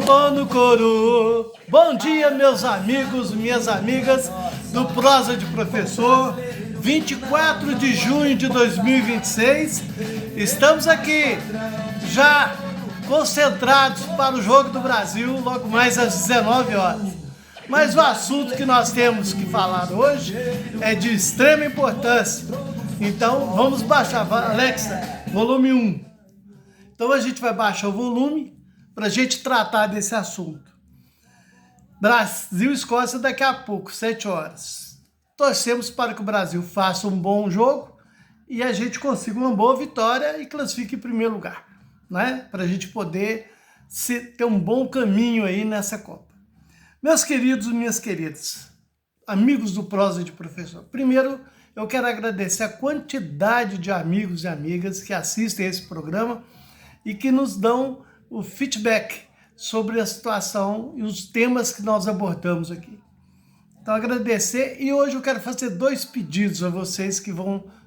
Bom no coro. Bom dia, meus amigos, minhas amigas do Prosa de Professor. 24 de junho de 2026. Estamos aqui já concentrados para o Jogo do Brasil, logo mais às 19 horas. Mas o assunto que nós temos que falar hoje é de extrema importância. Então, vamos baixar. Alexa, volume 1. Então, a gente vai baixar o volume para a gente tratar desse assunto. Brasil e Escócia daqui a pouco, 7 horas. Torcemos para que o Brasil faça um bom jogo e a gente consiga uma boa vitória e classifique em primeiro lugar, né? Para a gente poder ter um bom caminho aí nessa Copa. Meus queridos e minhas queridas, amigos do Prosa de Professor, primeiro eu quero agradecer a quantidade de amigos e amigas que assistem esse programa e que nos dão o feedback sobre a situação e os temas que nós abordamos aqui. Então, agradecer, e hoje eu quero fazer 2 pedidos a vocês que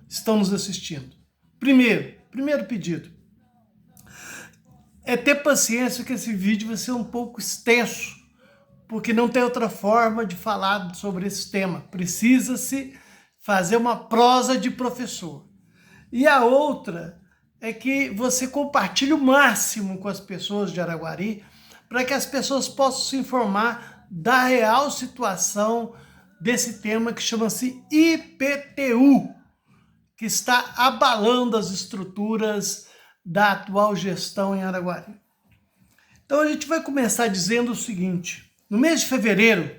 estão nos assistindo. Primeiro pedido é ter paciência, que esse vídeo vai ser um pouco extenso, porque não tem outra forma de falar sobre esse tema. Precisa-se fazer uma prosa de professor. E a outra é que você compartilhe o máximo com as pessoas de Araguari, para que as pessoas possam se informar da real situação desse tema que chama-se IPTU, que está abalando as estruturas da atual gestão em Araguari. Então a gente vai começar dizendo o seguinte: no mês de fevereiro,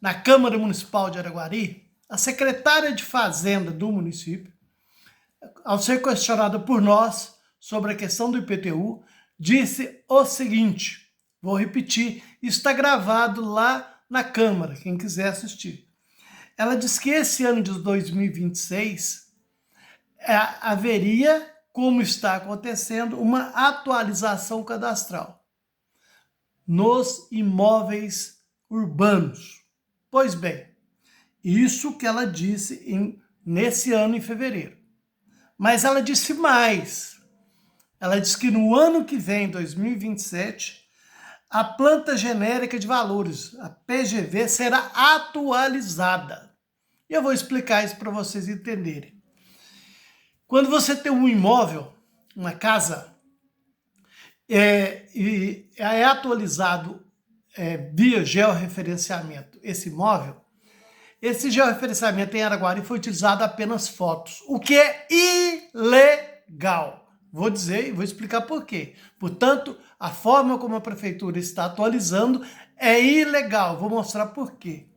na Câmara Municipal de Araguari, a secretária de Fazenda do município, ao ser questionada por nós sobre a questão do IPTU, disse o seguinte, vou repetir, está gravado lá na Câmara, quem quiser assistir. Ela disse que esse ano de 2026 haveria, como está acontecendo, uma atualização cadastral nos imóveis urbanos. Pois bem, isso que ela disse nesse ano em fevereiro. Mas ela disse mais. Ela disse que no ano que vem, 2027, a planta genérica de valores, a PGV, será atualizada. E eu vou explicar isso para vocês entenderem. Quando você tem um imóvel, uma casa, e é atualizado via georreferenciamento esse imóvel, esse georreferenciamento em Araguari foi utilizado apenas fotos, o que é ilegal. Vou dizer e vou explicar por quê. Portanto, a forma como a prefeitura está atualizando é ilegal. Vou mostrar por quê.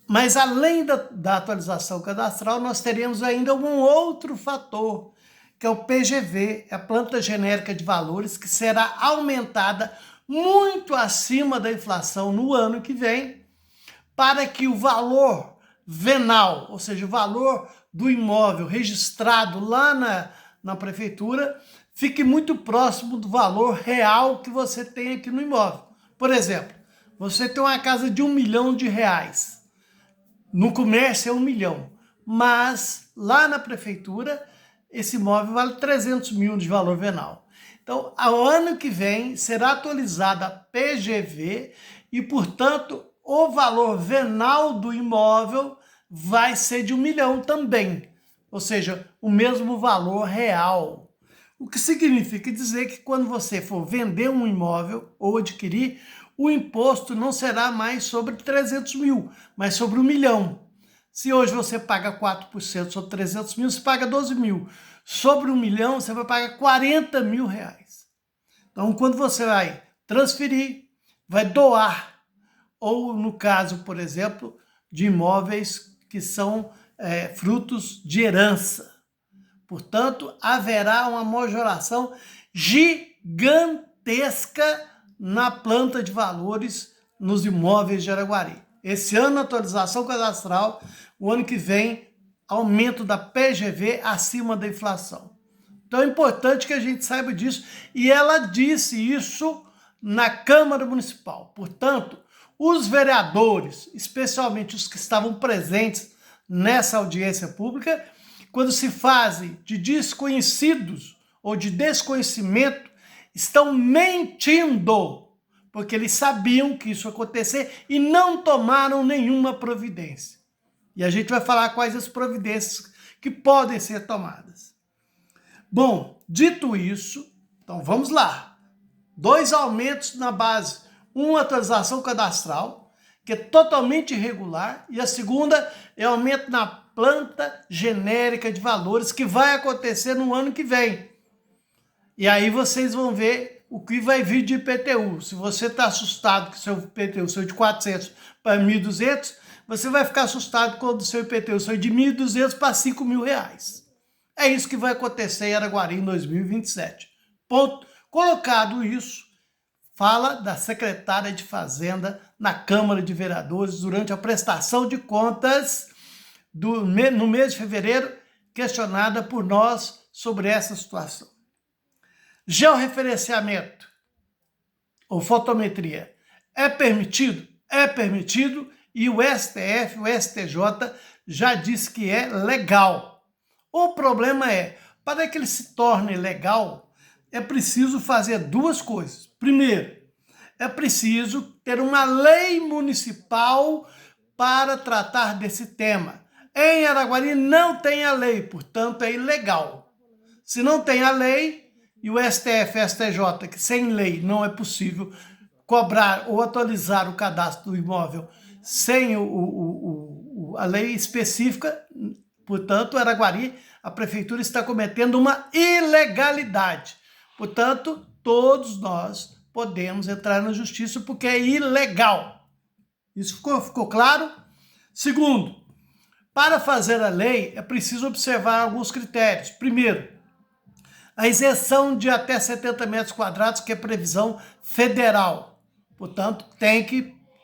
Mas além da atualização cadastral, nós teremos ainda um outro fator, que é o PGV, a planta genérica de valores, que será aumentada muito acima da inflação no ano que vem, para que o valor venal, ou seja, o valor do imóvel registrado lá na prefeitura, fique muito próximo do valor real que você tem aqui no imóvel. Por exemplo, você tem uma casa de R$1 milhão, no comércio é 1 milhão, mas lá na prefeitura esse imóvel vale 300 mil de valor venal. Então, ao ano que vem será atualizada a PGV e, portanto, o valor venal do imóvel vai ser de 1 milhão também, ou seja, o mesmo valor real. O que significa dizer que quando você for vender um imóvel ou adquirir, o imposto não será mais sobre 300 mil, mas sobre 1 milhão. Se hoje você paga 4% sobre 300 mil, você paga 12 mil. Sobre 1 milhão, você vai pagar 40 mil reais. Então, quando você vai transferir, vai doar, ou no caso, por exemplo, de imóveis que são frutos de herança. Portanto, haverá uma majoração gigantesca na planta de valores nos imóveis de Araguari. Esse ano, atualização cadastral, o ano que vem, aumento da PGV acima da inflação. Então é importante que a gente saiba disso, e ela disse isso na Câmara Municipal. Portanto, os vereadores, especialmente os que estavam presentes nessa audiência pública, quando se fazem de desconhecidos ou de desconhecimento, estão mentindo, porque eles sabiam que isso ia acontecer e não tomaram nenhuma providência. E a gente vai falar quais as providências que podem ser tomadas. Bom, dito isso, então vamos lá. 2 aumentos na base, uma atualização cadastral, que é totalmente irregular, e a segunda é aumento na planta genérica de valores, que vai acontecer no ano que vem. E aí vocês vão ver o que vai vir de IPTU. Se você está assustado que o seu IPTU saiu de 400 para 1.200, você vai ficar assustado quando o seu IPTU saiu de 1.200 para 5.000 reais. É isso que vai acontecer em Araguari em 2027. Ponto. Colocado isso, fala da secretária de Fazenda na Câmara de Vereadores durante a prestação de contas no mês de fevereiro, questionada por nós sobre essa situação. Georreferenciamento ou fotometria é permitido? É permitido, e o STF, o STJ já disse que é legal. O problema é, para que ele se torne legal, é preciso fazer 2 coisas. Primeiro, é preciso ter uma lei municipal para tratar desse tema. Em Araguari não tem a lei, portanto é ilegal. Se não tem a lei, e o STF e o STJ, que sem lei não é possível cobrar ou atualizar o cadastro do imóvel sem a lei específica, portanto, Araguari, a prefeitura está cometendo uma ilegalidade. Portanto, todos nós podemos entrar na justiça porque é ilegal. Isso ficou claro? Segundo, para fazer a lei é preciso observar alguns critérios. Primeiro, a isenção de até 70 metros quadrados, que é previsão federal. Portanto,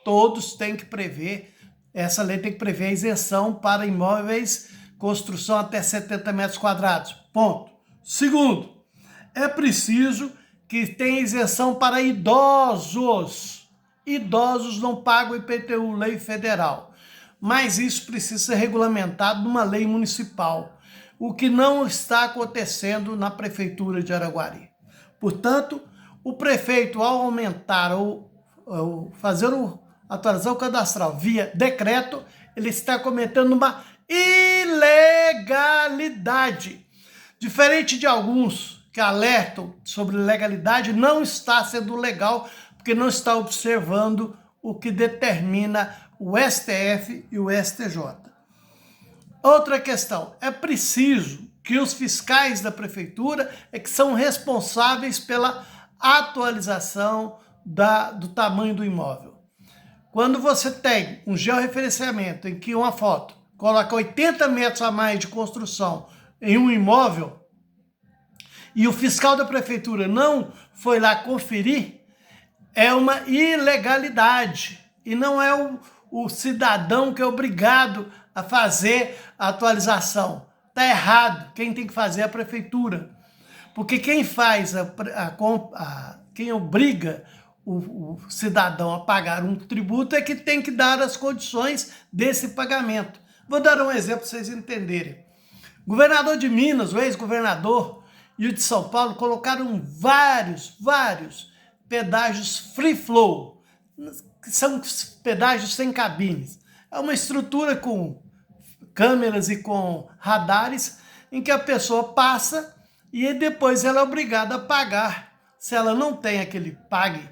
todos têm que prever, essa lei tem que prever a isenção para imóveis, construção até 70 metros quadrados. Ponto. Segundo, é preciso que tenha isenção para idosos. Idosos não pagam IPTU, lei federal. Mas isso precisa ser regulamentado numa lei municipal, o que não está acontecendo na prefeitura de Araguari. Portanto, o prefeito, ao aumentar ou fazer a atualização cadastral via decreto, ele está cometendo uma ilegalidade. Diferente de alguns que alertam sobre legalidade, não está sendo legal, porque não está observando o que determina o STF e o STJ. Outra questão, é preciso que os fiscais da prefeitura que são responsáveis pela atualização do tamanho do imóvel. Quando você tem um georreferenciamento em que uma foto coloca 80 metros a mais de construção em um imóvel e o fiscal da prefeitura não foi lá conferir, é uma ilegalidade e não é o cidadão que é obrigado a fazer a atualização. Está errado, quem tem que fazer é a prefeitura. Porque quem faz quem obriga o cidadão a pagar um tributo é que tem que dar as condições desse pagamento. Vou dar um exemplo para vocês entenderem. O governador de Minas, o ex-governador, e o de São Paulo colocaram vários pedágios free flow, que são pedágios sem cabines. É uma estrutura com câmeras e com radares em que a pessoa passa e depois ela é obrigada a pagar. Se ela não tem aquele pague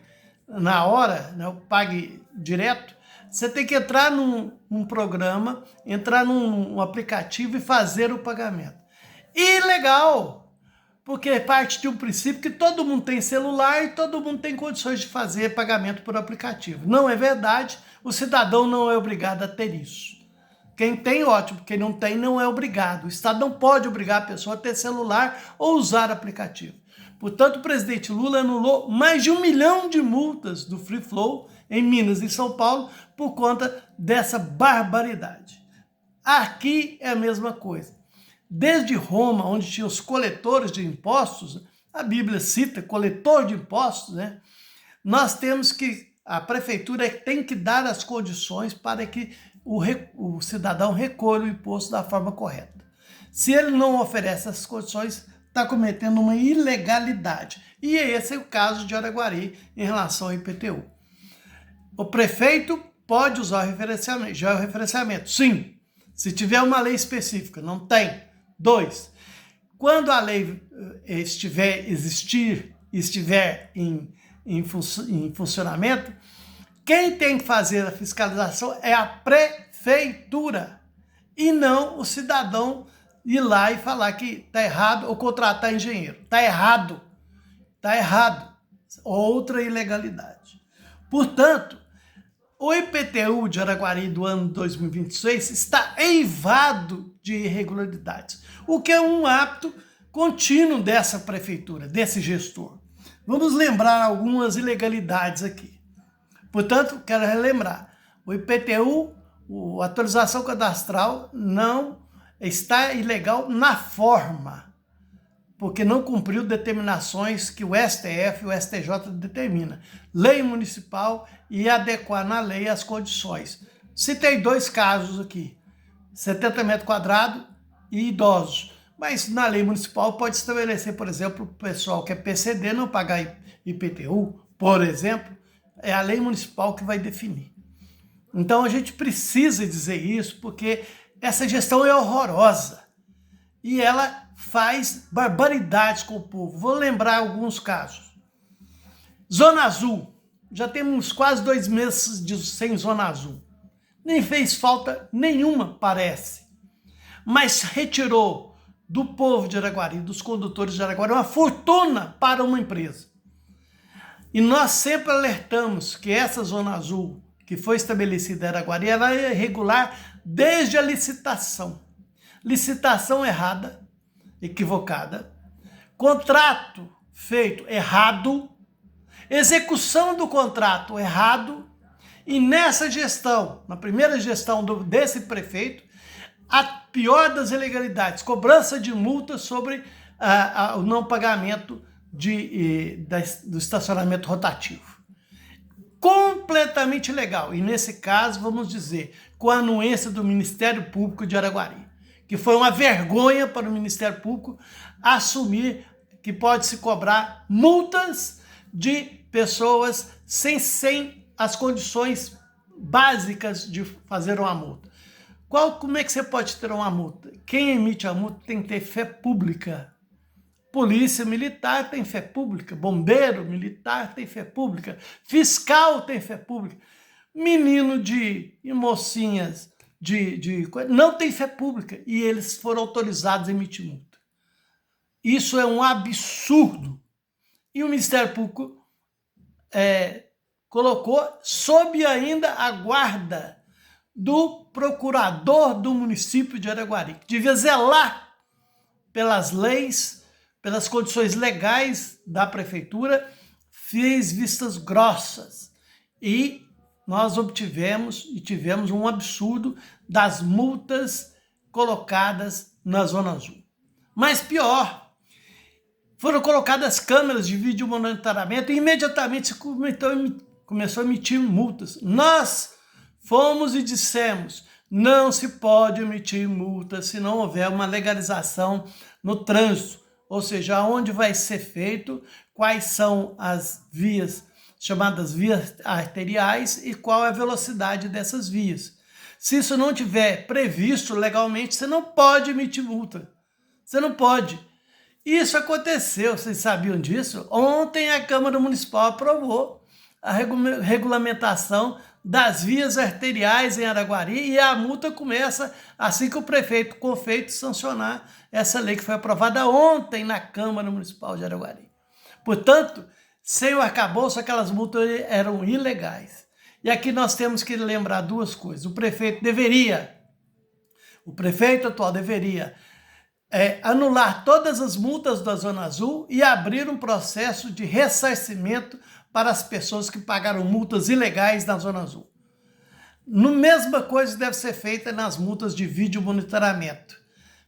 na hora, né, o pague direto, você tem que entrar num programa, entrar num aplicativo e fazer o pagamento. Ilegal! Porque parte de um princípio que todo mundo tem celular e todo mundo tem condições de fazer pagamento por aplicativo. Não é verdade, o cidadão não é obrigado a ter isso. Quem tem, ótimo, quem não tem, não é obrigado. O Estado não pode obrigar a pessoa a ter celular ou usar aplicativo. Portanto, o presidente Lula anulou mais de 1 milhão de multas do Free Flow em Minas e São Paulo por conta dessa barbaridade. Aqui é a mesma coisa. Desde Roma, onde tinha os coletores de impostos, a Bíblia cita coletor de impostos, né? Nós temos que, a prefeitura tem que dar as condições para que o cidadão recolha o imposto da forma correta. Se ele não oferece essas condições, está cometendo uma ilegalidade. E esse é o caso de Araguari em relação ao IPTU. O prefeito pode usar o georreferenciamento, sim, se tiver uma lei específica. Não tem. 2, quando a lei estiver em funcionamento, quem tem que fazer a fiscalização é a prefeitura e não o cidadão ir lá e falar que está errado ou contratar engenheiro. Está errado. Está errado. Outra ilegalidade. Portanto, o IPTU de Araguari do ano 2026 está eivado de irregularidades, o que é um hábito contínuo dessa prefeitura, desse gestor. Vamos lembrar algumas ilegalidades aqui. Portanto, quero relembrar, o IPTU, a atualização cadastral, não está ilegal na forma, porque não cumpriu determinações que o STF e o STJ determina. Lei municipal e adequar na lei as condições. Citei 2 casos aqui, 70 metros quadrados e idosos. Mas na lei municipal pode estabelecer, por exemplo, o pessoal que é PCD não pagar IPTU, por exemplo, é a lei municipal que vai definir. Então a gente precisa dizer isso porque essa gestão é horrorosa e ela faz barbaridades com o povo. Vou lembrar alguns casos. Zona Azul. Já temos quase 2 meses sem Zona Azul. Nem fez falta nenhuma, parece. Mas retirou do povo de Araguari, dos condutores de Araguari, uma fortuna para uma empresa. E nós sempre alertamos que essa Zona Azul, que foi estabelecida em Araguari, ela é irregular desde a licitação. Licitação errada, equivocada, contrato feito errado, execução do contrato errado, e nessa gestão, na primeira gestão desse prefeito, a pior das ilegalidades, cobrança de multa sobre o não pagamento do estacionamento rotativo. Completamente ilegal, e nesse caso, vamos dizer, com a anuência do Ministério Público de Araguari, que foi uma vergonha para o Ministério Público assumir que pode se cobrar multas de pessoas sem as condições básicas de fazer uma multa. Como é que você pode ter uma multa? Quem emite a multa tem que ter fé pública. Polícia militar tem fé pública, bombeiro militar tem fé pública, fiscal tem fé pública, menino e mocinhas não tem fé pública e eles foram autorizados a emitir multa. Isso é um absurdo. E o Ministério Público colocou sob ainda a guarda do procurador do município de Araguari, que devia zelar pelas leis, pelas condições legais da prefeitura, fez vistas grossas e nós tivemos um absurdo das multas colocadas na Zona Azul. Mas pior, foram colocadas câmeras de vídeo monitoramento e imediatamente se começou a emitir multas. Nós fomos e dissemos, não se pode emitir multa se não houver uma legalização no trânsito, ou seja, onde vai ser feito, quais são as vias chamadas vias arteriais e qual é a velocidade dessas vias. Se isso não tiver previsto legalmente, você não pode emitir multa. Você não pode. Isso aconteceu, vocês sabiam disso? Ontem a Câmara Municipal aprovou a regulamentação das vias arteriais em Araguari e a multa começa assim que o prefeito Confeito sancionar essa lei que foi aprovada ontem na Câmara Municipal de Araguari. Portanto, sem o arcabouço, aquelas multas eram ilegais. E aqui nós temos que lembrar 2 coisas. O prefeito atual deveria anular todas as multas da Zona Azul e abrir um processo de ressarcimento para as pessoas que pagaram multas ilegais na Zona Azul. A mesma coisa deve ser feita nas multas de vídeo monitoramento,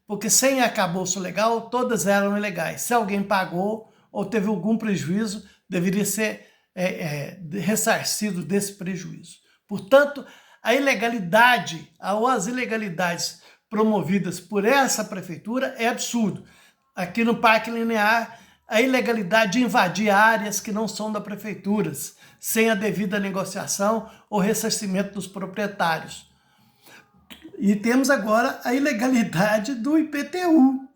porque sem arcabouço legal, todas eram ilegais. Se alguém pagou ou teve algum prejuízo, deveria ser ressarcido desse prejuízo. Portanto, a ilegalidade ou as ilegalidades promovidas por essa prefeitura é absurdo. Aqui no Parque Linear, a ilegalidade de invadir áreas que não são da prefeituras, sem a devida negociação ou ressarcimento dos proprietários. E temos agora a ilegalidade do IPTU,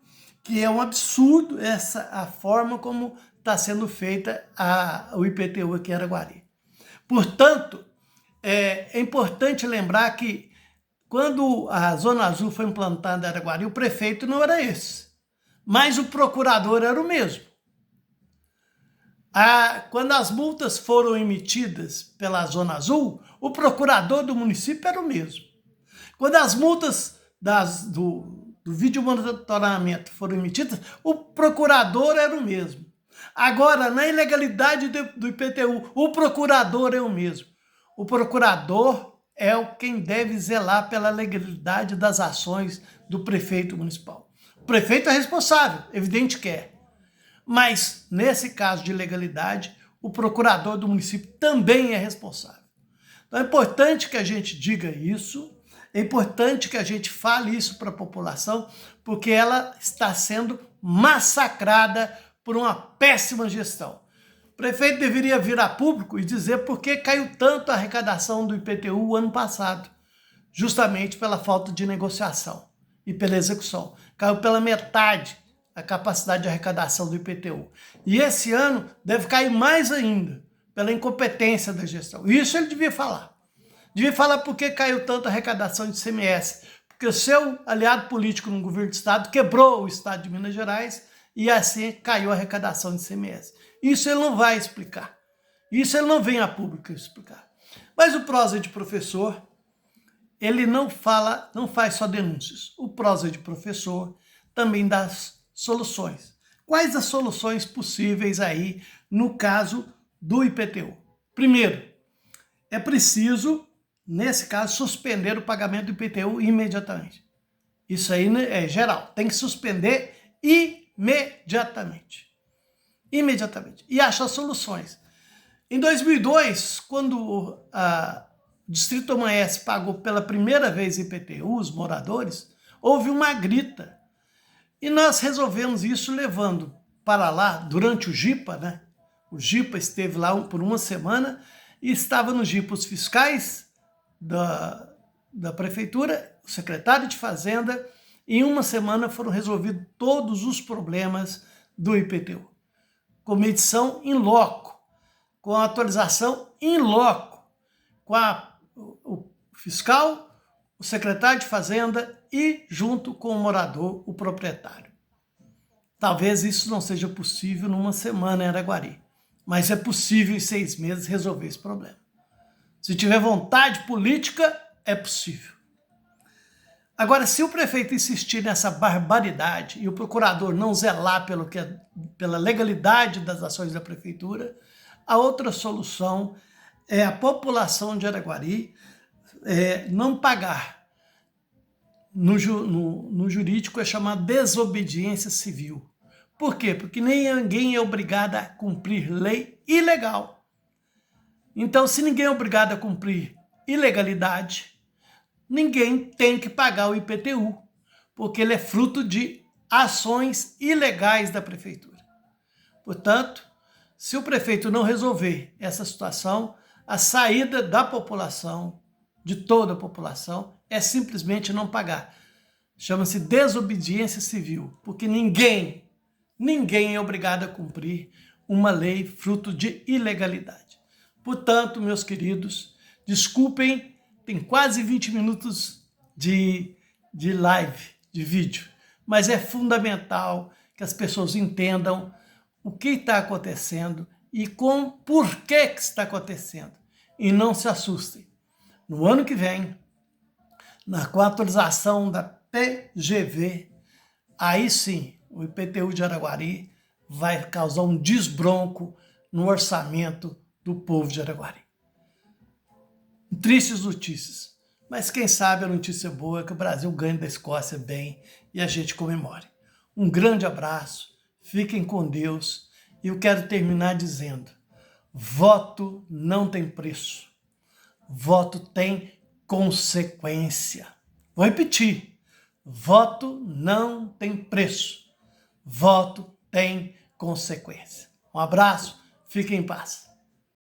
que é um absurdo a forma como está sendo feita o IPTU aqui em Araguari. Portanto, é importante lembrar que quando a Zona Azul foi implantada em Araguari, o prefeito não era esse, mas o procurador era o mesmo. Quando as multas foram emitidas pela Zona Azul, o procurador do município era o mesmo. Quando as multas do vídeo monitoramento foram emitidas, o procurador era o mesmo. Agora, na ilegalidade do IPTU, o procurador é o mesmo. O procurador é quem deve zelar pela legalidade das ações do prefeito municipal. O prefeito é responsável, evidente que é. Mas, nesse caso de ilegalidade, o procurador do município também é responsável. Então é importante que a gente diga isso, é importante que a gente fale isso para a população, porque ela está sendo massacrada por uma péssima gestão. O prefeito deveria vir a público e dizer por que caiu tanto a arrecadação do IPTU o ano passado, justamente pela falta de negociação e pela execução. Caiu pela metade a capacidade de arrecadação do IPTU. E esse ano deve cair mais ainda, pela incompetência da gestão. Isso ele devia falar. Devia falar por que caiu tanto a arrecadação de ICMS. Porque o seu aliado político no governo do estado quebrou o estado de Minas Gerais e assim caiu a arrecadação de ICMS. Isso ele não vai explicar. Isso ele não vem a público explicar. Mas o prosa de professor, ele não faz só denúncias. O prosa de professor também dá soluções. Quais as soluções possíveis aí no caso do IPTU? Primeiro, é preciso, nesse caso, suspender o pagamento do IPTU imediatamente. Isso aí é geral, tem que suspender imediatamente. Imediatamente. E achar soluções. Em 2002, quando o Distrito Omaense pagou pela primeira vez IPTU, os moradores, houve uma grita. E nós resolvemos isso levando para lá, durante o GIPA, né? O GIPA esteve lá por uma semana e estava no GIPA os fiscais da prefeitura, o secretário de Fazenda, e em uma semana foram resolvidos todos os problemas do IPTU. Com medição in loco, com a atualização in loco, com o fiscal, o secretário de Fazenda e junto com o morador, o proprietário. Talvez isso não seja possível numa semana em Araguari, mas é possível em 6 meses resolver esse problema. Se tiver vontade política, é possível. Agora, se o prefeito insistir nessa barbaridade e o procurador não zelar pela legalidade das ações da prefeitura, a outra solução é a população de Araguari não pagar. No jurídico é chamado desobediência civil. Por quê? Porque ninguém é obrigado a cumprir lei ilegal. Então, se ninguém é obrigado a cumprir ilegalidade, ninguém tem que pagar o IPTU, porque ele é fruto de ações ilegais da prefeitura. Portanto, se o prefeito não resolver essa situação, a saída da população, de toda a população, é simplesmente não pagar. Chama-se desobediência civil, porque ninguém é obrigado a cumprir uma lei fruto de ilegalidade. Portanto, meus queridos, desculpem, tem quase 20 minutos de live, de vídeo, mas é fundamental que as pessoas entendam o que está acontecendo e por que está acontecendo. E não se assustem. No ano que vem, com a atualização da PGV, aí sim, o IPTU de Araguari vai causar um desbronco no orçamento do povo de Araguari. Tristes notícias, mas quem sabe a notícia boa é que o Brasil ganhe da Escócia bem e a gente comemore. Um grande abraço, fiquem com Deus e eu quero terminar dizendo, voto não tem preço, voto tem consequência. Vou repetir, voto não tem preço, voto tem consequência. Um abraço, fiquem em paz.